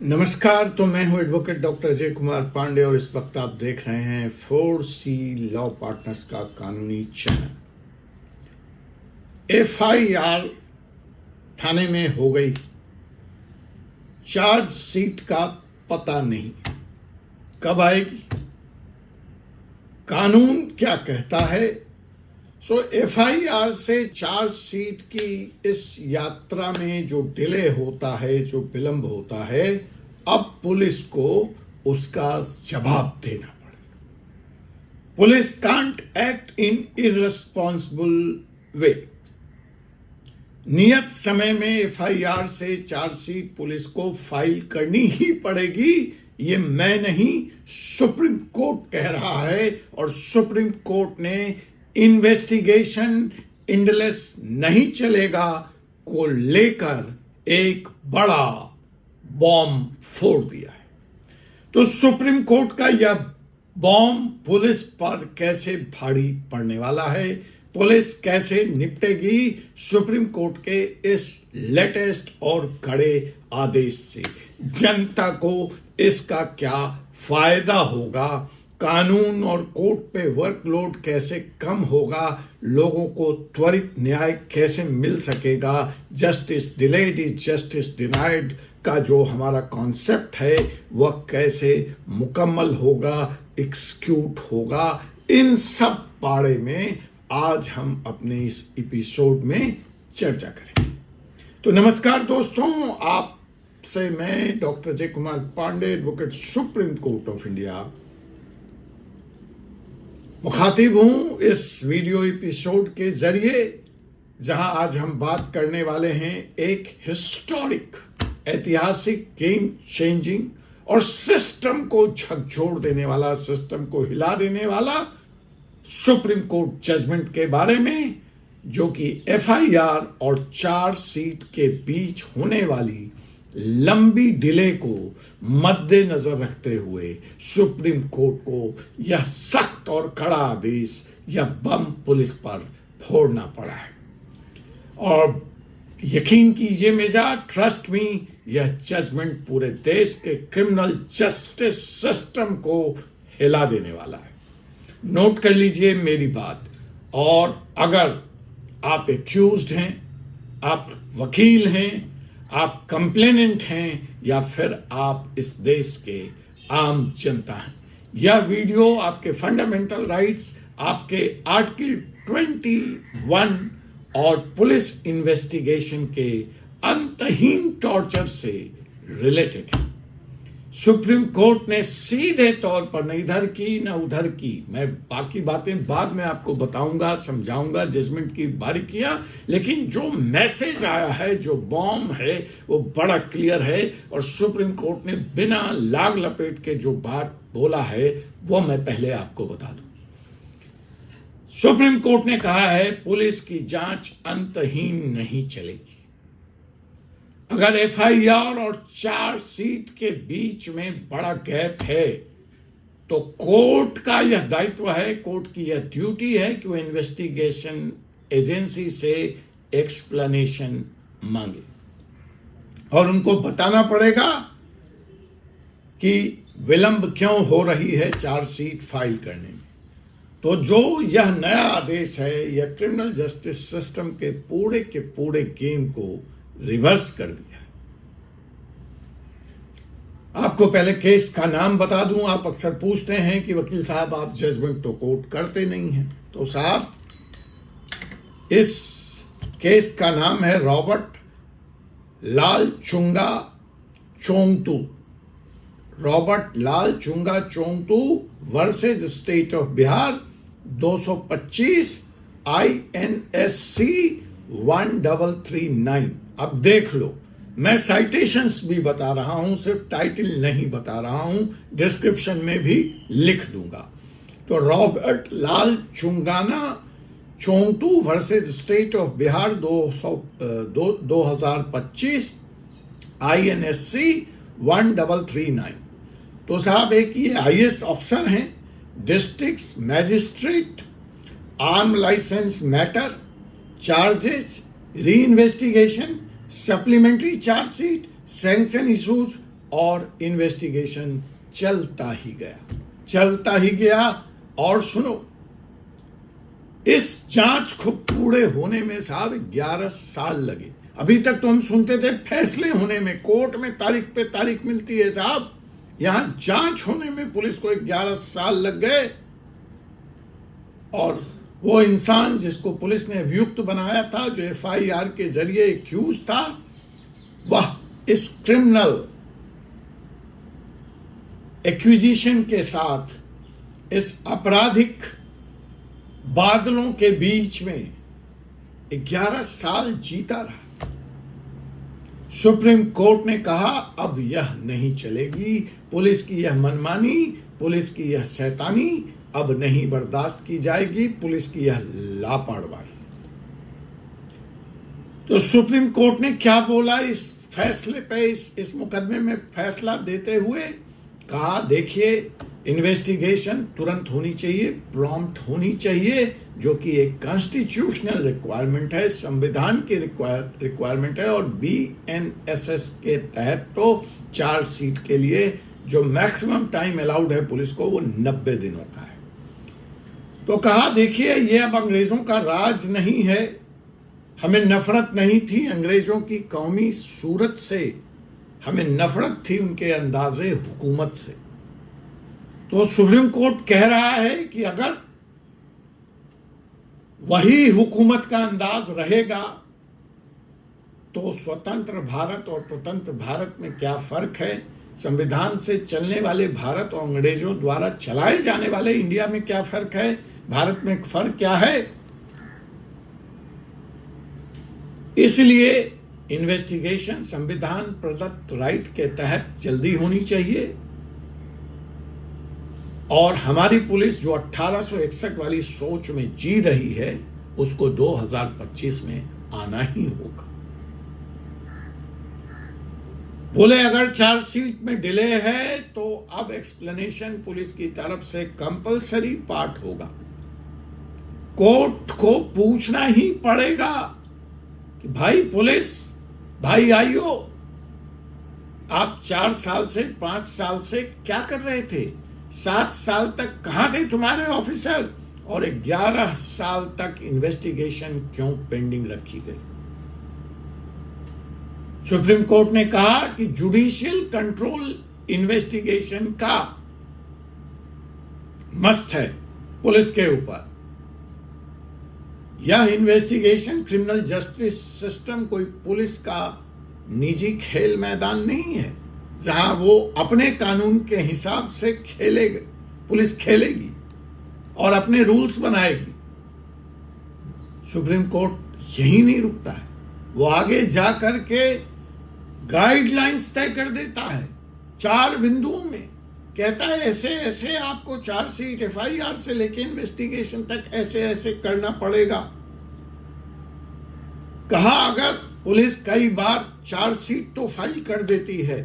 नमस्कार। तो मैं हूं एडवोकेट डॉक्टर अजय कुमार पांडे और इस वक्त आप देख रहे हैं 4C लॉ पार्टनर्स का कानूनी चैनल। FIR थाने में हो गई, चार्जशीट का पता नहीं कब आएगी, कानून क्या कहता है। FIR से चार्जशीट की इस यात्रा में जो डिले होता है, जो विलंब होता है, अब पुलिस को उसका जवाब देना पड़ेगा। Police can't act in irresponsible way. नियत समय में FIR से चार्जशीट पुलिस को फाइल करनी ही पड़ेगी। ये मैं नहीं, सुप्रीम कोर्ट कह रहा है और सुप्रीम कोर्ट ने इन्वेस्टिगेशन इंडलेस नहीं चलेगा को लेकर एक बड़ा बॉम्ब फोड़ दिया है। तो सुप्रीम कोर्ट का यह बॉम्ब पुलिस पर कैसे भारी पड़ने वाला है, पुलिस कैसे निपटेगी सुप्रीम कोर्ट के इस लेटेस्ट और कड़े आदेश से, जनता को इसका क्या फायदा होगा, कानून और कोर्ट पे वर्कलोड कैसे कम होगा, लोगों को त्वरित न्याय कैसे मिल सकेगा, justice delayed is justice denied का जो हमारा कॉन्सेप्ट है वह कैसे मुकम्मल होगा, एक्सक्यूट होगा, इन सब बारे में आज हम अपने इस एपिसोड में चर्चा करेंगे। तो नमस्कार दोस्तों, आपसे मैं doctor Ajay Kumar Pandey, advocate supreme court of India, मुखातिब हूं इस वीडियो एपिसोड के जरिए, जहां आज हम बात करने वाले हैं एक हिस्टोरिक, ऐतिहासिक, गेम चेंजिंग और सिस्टम को झकझोर देने वाला, सिस्टम को हिला देने वाला सुप्रीम कोर्ट जजमेंट के बारे में, जो कि FIR और चार्जशीट के बीच होने वाली लंबी डिले को मद्देनजर रखते हुए सुप्रीम कोर्ट को यह सख्त और कड़ा आदेश, यह बम पुलिस पर फोड़ना पड़ा है। और यकीन कीजिए मेरा, ट्रस्ट मी, यह जजमेंट पूरे देश के क्रिमिनल जस्टिस सिस्टम को हिला देने वाला है। नोट कर लीजिए मेरी बात। और अगर आप एक्यूज्ड हैं, आप वकील हैं, आप कंप्लेनेंट हैं, या फिर आप इस देश के आम जनता हैं, यह वीडियो आपके फंडामेंटल राइट्स, आपके आर्टिकल 21 और पुलिस इन्वेस्टिगेशन के अंतहीन टॉर्चर से रिलेटेड है। सुप्रीम कोर्ट ने सीधे तौर पर न इधर की न उधर की, मैं बाकी बातें बाद में आपको बताऊंगा, समझाऊंगा जजमेंट की बारीकियां, लेकिन जो मैसेज आया है, जो बॉम्ब है, वो बड़ा क्लियर है। और सुप्रीम कोर्ट ने बिना लाग लपेट के जो बात बोला है वो मैं पहले आपको बता दूं। सुप्रीम कोर्ट ने कहा है पुलिस की जांच अंतहीन नहीं चलेगी। अगर FIR और चार्जशीट के बीच में बड़ा गैप है तो कोर्ट का यह दायित्व है, कोर्ट की यह ड्यूटी है कि वो इन्वेस्टिगेशन एजेंसी से एक्सप्लेनेशन मांगे और उनको बताना पड़ेगा कि विलंब क्यों हो रही है चार्जशीट फाइल करने में। तो जो यह नया आदेश है, यह क्रिमिनल जस्टिस सिस्टम के पूरे गेम को रिवर्स कर दिया। आपको पहले केस का नाम बता दूं। आप अक्सर पूछते हैं कि वकील साहब आप जजमेंट तो कोर्ट करते नहीं हैं। तो साहब, इस केस का नाम है Robert Lalchunga Chongthu, Robert Lalchunga Chongthu versus state of Bihar, 225 INSC 1339। अब देख लो, मैं साइटेशंस भी बता रहा हूं, सिर्फ टाइटल नहीं बता रहा हूं, डिस्क्रिप्शन में भी लिख दूंगा। तो Robert Lalchungnunga Chongthu versus state of Bihar 2025 INSC 1339। तो साहब, एक ये IAS अफसर हैं, district magistrate, arm licence matter, charges, re investigation, supplementary chargesheet, sanction issues, और इन्वेस्टिगेशन चलता ही गया। और सुनो, इस जांच को पूरे होने में साहब 11 साल लगे। अभी तक तो हम सुनते थे फैसले होने में, कोर्ट में तारीख पे तारीख मिलती है साहब, यहां जांच होने में पुलिस को 11 साल लग गए। और वो इंसान जिसको पुलिस ने अभियुक्त बनाया था, जो FIR के जरिए एक्यूज था, वह इस क्रिमिनल एक्विजिशन के साथ इस आपराधिक बादलों के बीच में 11 साल जीता रहा। सुप्रीम कोर्ट ने कहा अब यह नहीं चलेगी, पुलिस की यह मनमानी, पुलिस की यह शैतानी अब नहीं बर्दाश्त की जाएगी, पुलिस की यह लापरवाही। तो सुप्रीम कोर्ट ने क्या बोला इस फैसले पे, इस मुकदमे में फैसला देते हुए? कहा देखिए, इन्वेस्टिगेशन तुरंत होनी चाहिए, प्रॉम्प्ट होनी चाहिए, जो कि एक कॉन्स्टिट्यूशनल रिक्वायरमेंट है, संविधान की रिक्वायरमेंट है। और BNSS के तहत तो चार्जशीट के लिए जो मैक्सिमम टाइम अलाउड है पुलिस को, वो 90 दिनों का है। तो कहा देखिए, ये अब अंग्रेजों का राज नहीं है, हमें नफरत नहीं थी अंग्रेजों की कौमी सूरत से, हमें नफरत थी उनके अंदाजे हुकूमत से। तो सुप्रीम कोर्ट कह रहा है कि अगर वही हुकूमत का अंदाज रहेगा तो स्वतंत्र भारत और प्रतंत्र भारत में क्या फर्क है, संविधान से चलने वाले भारत और अंग्रेजों द्वारा चलाए जाने वाले इंडिया में क्या फर्क है, भारत में फर्क क्या है। इसलिए इन्वेस्टिगेशन संविधान प्रदत्त राइट के तहत जल्दी होनी चाहिए। और हमारी पुलिस जो 1861 वाली सोच में जी रही है, उसको 2025 में आना ही होगा। बोले अगर चार्जशीट में डिले है तो अब एक्सप्लेनेशन पुलिस की तरफ से कंपलसरी पार्ट होगा। कोर्ट को पूछना ही पड़ेगा कि भाई पुलिस, भाई आईओ, आप 4 साल से 5 साल से क्या कर रहे थे, 7 साल तक कहां थे तुम्हारे ऑफिसर, और 11 साल तक इन्वेस्टिगेशन क्यों पेंडिंग रखी गई। सुप्रीम कोर्ट ने कहा कि जुडिशियल कंट्रोल इन्वेस्टिगेशन का मस्ट है पुलिस के ऊपर। यह इन्वेस्टिगेशन क्रिमिनल जस्टिस सिस्टम कोई पुलिस का निजी खेल मैदान नहीं है जहां वो अपने कानून के हिसाब से खेलेगी, पुलिस खेलेगी और अपने रूल्स बनाएगी। सुप्रीम कोर्ट यही नहीं रुकता है, वो आगे जा करके गाइडलाइंस तय कर देता है 4 बिंदुओं में, कहता है ऐसे ऐसे आपको चार्जशीट FIR से लेके इन्वेस्टिगेशन तक ऐसे ऐसे करना पड़ेगा। कहा अगर पुलिस कई बार चार्जशीट तो फाइल कर देती है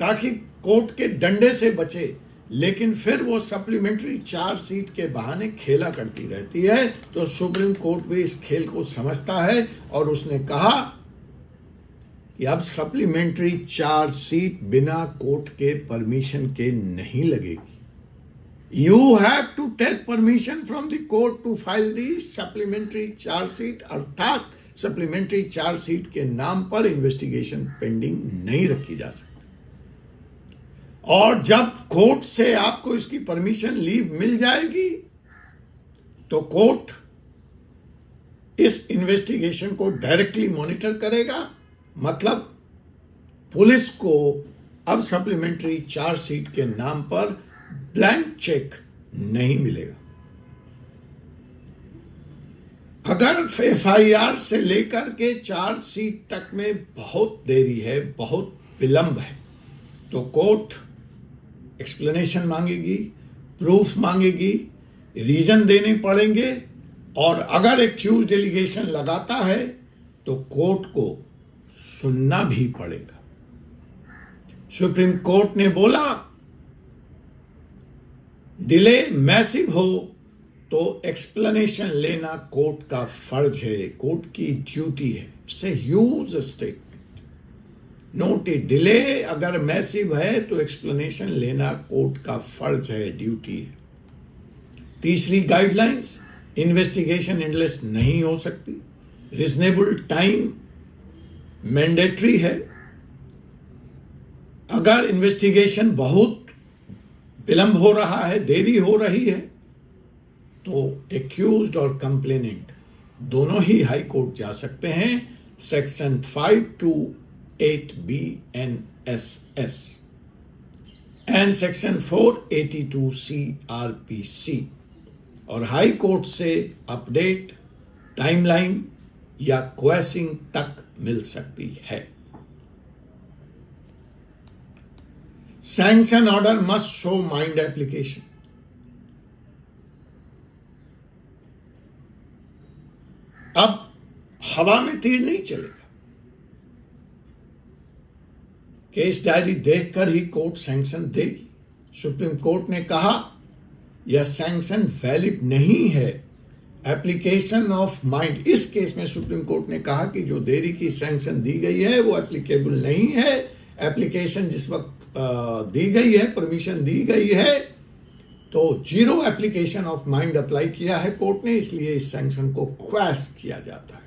ताकि कोर्ट के डंडे से बचे, लेकिन फिर वो सप्लीमेंट्री चार्जशीट के बहाने खेला करती रहती है। तो सुप्रीम कोर्ट भी इस खेल को समझता है और उसने कहा कि अब सप्लीमेंट्री चार्जशीट बिना कोर्ट के परमिशन के नहीं लगेगी। You have to take permission from the court to file the supplementary charge sheet, अर्थात सप्लीमेंट्री चार्जशीट के नाम पर इन्वेस्टिगेशन पेंडिंग नहीं रखी जा सकती। और जब कोर्ट से आपको इसकी परमिशन लीव मिल जाएगी तो कोर्ट इस इन्वेस्टिगेशन को डायरेक्टली मॉनिटर करेगा। मतलब पुलिस को अब सप्लीमेंट्री चार्जशीट के नाम पर ब्लैंक चेक नहीं मिलेगा। अगर FIR से लेकर के चार्जशीट तक में बहुत देरी है, बहुत विलंब है, तो कोर्ट एक्सप्लेनेशन मांगेगी, प्रूफ मांगेगी, रीजन देने पड़ेंगे। और अगर एक्यूज एलिगेशन लगाता है तो कोर्ट को सुनना भी पड़ेगा। सुप्रीम कोर्ट ने बोला डिले मैसिव हो तो एक्सप्लेनेशन लेना कोर्ट का फर्ज है, कोर्ट की ड्यूटी है। It's a huge statement. Note a delay अगर मैसिव है तो एक्सप्लेनेशन लेना कोर्ट का फर्ज है, ड्यूटी है। तीसरी गाइडलाइंस, इन्वेस्टिगेशन एंडलेस नहीं हो सकती, रीजनेबल टाइम मैंडेटरी है। अगर इन्वेस्टिगेशन बहुत विलंब हो रहा है, देरी हो रही है, तो एक्यूज्ड और कंप्लेनेंट दोनों ही हाई कोर्ट जा सकते हैं, section 528B NSS and section 482C RPC, और हाई कोर्ट से अपडेट, टाइमलाइन या क्वेसिंग तक मिल सकती है। Sanction order must show mind application. अब हवा में तीर नहीं चलेगा, केस डायरी देखकर ही कोर्ट सैंक्शन देगी। सुप्रीम कोर्ट ने कहा यह सैंक्शन वैलिड नहीं है, एप्लीकेशन ऑफ माइंड। इस केस में सुप्रीम कोर्ट ने कहा कि जो देरी की सैंक्शन दी गई है वो एप्लीकेबल नहीं है। एप्लीकेशन जिस वक्त दी गई है, परमिशन दी गई है, तो zero application of mind apply किया है कोर्ट ने, इसलिए इस सैंक्शन को क्वैश किया जाता है।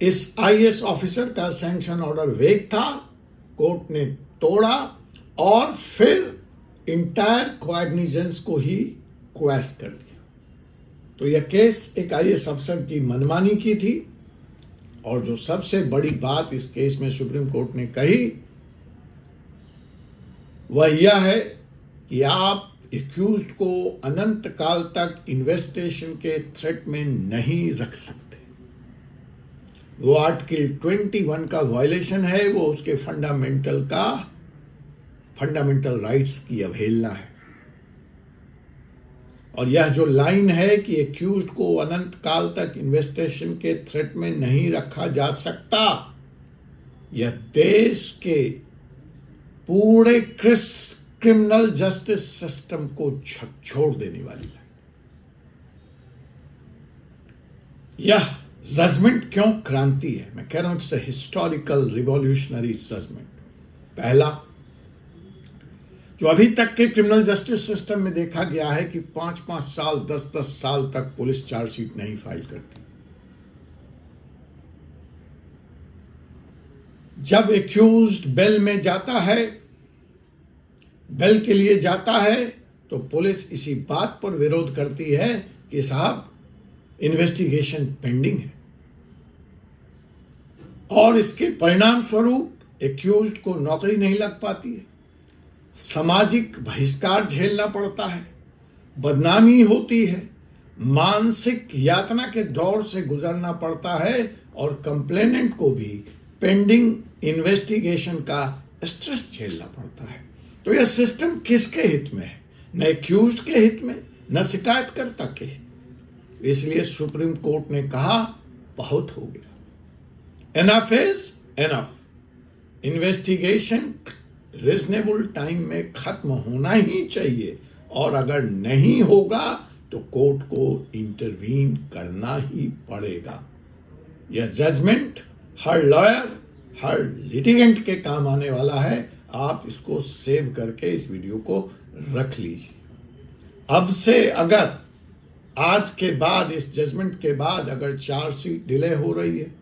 इस आईएएस ऑफिसर का सैंक्शन ऑर्डर वेग था, कोर्ट ने तोड़ा और फिर इंटायर कॉग्निजेंस को ही क्वैश कर दिया। तो यह केस एक आईएएस अफसर की मनमानी की थी, और जो सबसे बड़ी बात इस केस में सुप्रीम कोर्ट ने कही वह यह है कि आप एक्यूज्ड को अनंत काल तक इन्वेस्टिगेशन के थ्रेट में नहीं रख सकते। वो आर्टिकल 21 का वायलेशन है, वो उसके फंडामेंटल राइट्स की अवहेलना है। और यह जो लाइन है कि एक्यूज्ड को अनंत काल तक इन्वेस्टिगेशन के थ्रेट में नहीं रखा जा सकता, यह देश के पूरे क्रिमिनल जस्टिस सिस्टम को झकझोर देने वाली है। यह जजमेंट क्यों क्रांति है? मैं कह रहा हूं it's a historical revolutionary judgment. पहला, जो अभी तक के क्रिमिनल जस्टिस सिस्टम में देखा गया है कि 5-5 साल 10-10 साल तक पुलिस चार्जशीट नहीं फाइल करती। जब एक्यूज्ड बेल में जाता है, बेल के लिए जाता है, तो पुलिस इसी बात पर विरोध करती है कि साहब इन्वेस्टिगेशन पेंडिंग है, और इसके परिणाम स्वरूप एक्यूज्ड को नौकरी नहीं लग पाती है, सामाजिक बहिष्कार झेलना पड़ता है, बदनामी होती है, मानसिक यातना के दौर से गुजरना पड़ता है, और कंप्लेनेंट को भी पेंडिंग इन्वेस्टिगेशन का स्ट्रेस झेलना पड़ता है। तो यह सिस्टम किसके हित में है? न एक्यूज्ड के हित में, न शिकायतकर्ता के हित में। इसलिए सुप्रीम कोर्ट ने कहा बहुत हो गया, enough is enough. Investigation reasonable time में खत्म होना ही चाहिए, और अगर नहीं होगा तो कोर्ट को इंटरवीन करना ही पड़ेगा। यह जजमेंट हर लॉयर, हर लिटिगेंट के काम आने वाला है। आप इसको सेव करके इस वीडियो को रख लीजिए। अब से अगर आज के बाद, इस जजमेंट के बाद अगर चार्जशीट डिले हो रही है,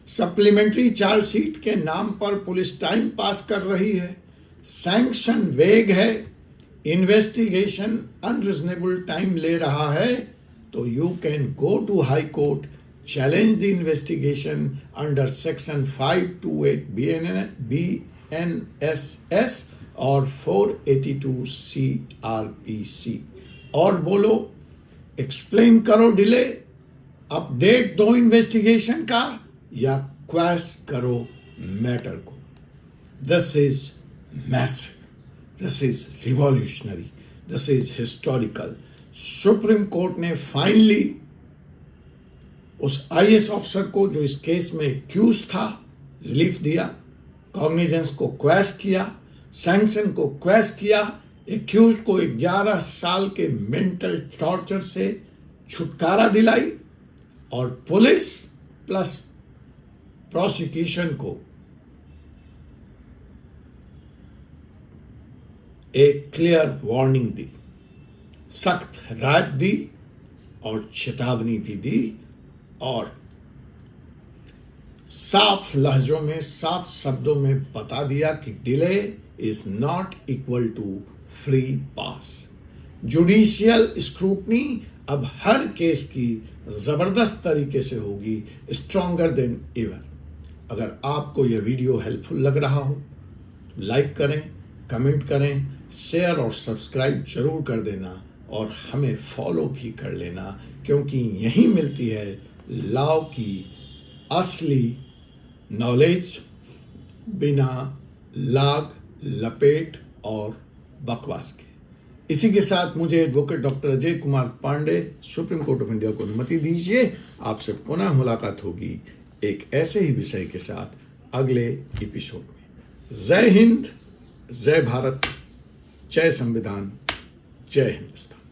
सप्लीमेंट्री चार्जशीट के नाम पर पुलिस टाइम पास कर रही है, सैंक्शन वेग है, इन्वेस्टिगेशन अनरीजनेबल टाइम ले रहा है, तो you can go to high court, challenge the investigation under section 528B NSS और 482C RPC, और बोलो, एक्सप्लेन करो डिले, अपडेट दो इन्वेस्टिगेशन का, या क्वैश करो मैटर को। This is massive, this is revolutionary, this is historical. Supreme court ने फाइनली उस आईएएस ऑफिसर को जो इस केस में एक्यूज था रिलीफ दिया, कॉग्निजेंस को क्वैश किया, सैंक्शन को क्वैश किया, एक्यूज को 11 साल के मेंटल टॉर्चर से छुटकारा दिलाई, और पुलिस प्लस प्रोसिक्यूशन को एक क्लियर वार्निंग दी, सख्त हिदायत दी और चेतावनी भी दी और साफ लहजों में, साफ शब्दों में बता दिया कि delay is not equal to free pass. Judicial scrutiny अब हर केस की जबरदस्त तरीके से होगी, स्ट्रॉन्गर देन एवर। अगर आपको यह वीडियो हेल्पफुल लग रहा हो तो लाइक करें, कमेंट करें, शेयर और सब्सक्राइब जरूर कर देना और हमें फॉलो भी कर लेना, क्योंकि यहीं मिलती है लॉ की असली नॉलेज, बिना लाग लपेट और बकवास के। इसी के साथ मुझे advocate doctor Ajay Kumar Pandey, supreme court of India को अनुमति दीजिए। आपसे पुनः मुलाकात होगी एक ऐसे ही विषय के साथ अगले एपिसोड में। जय हिंद, जय भारत, जय संविधान, जय हिंदुस्तान।